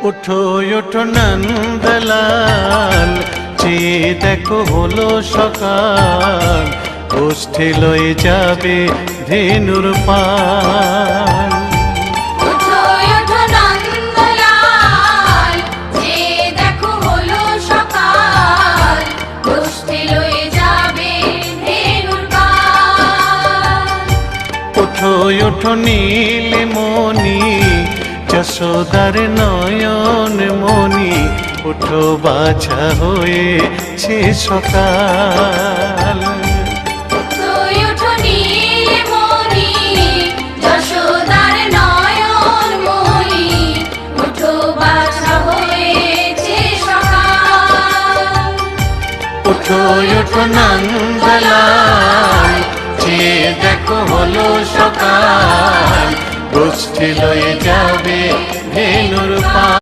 ওঠো ওঠো নন্দলাল, চেয়ে দেখো হলো সকাল, গোষ্ঠী লয়ে যাবে ধেনুর পাল। ওঠো ওঠো নন্দলাল, চেয়ে দেখো হলো সকাল, গোষ্ঠী লয়ে যাবে ধেনুর পাল। ওঠো ওঠো নীলমণি, যশোদার নয়ন মণি, ওঠো বাছা হয়েছে সকাল। ওঠো ওঠো নীলমণি, যশোদার নয়ন মণি, ওঠো বাছা হয়েছে সকাল। ওঠো ওঠো নন্দলাল, চেয়ে দেখো হলো সকাল, গোষ্ঠী লয়ে যাবে ধেনুর পাল।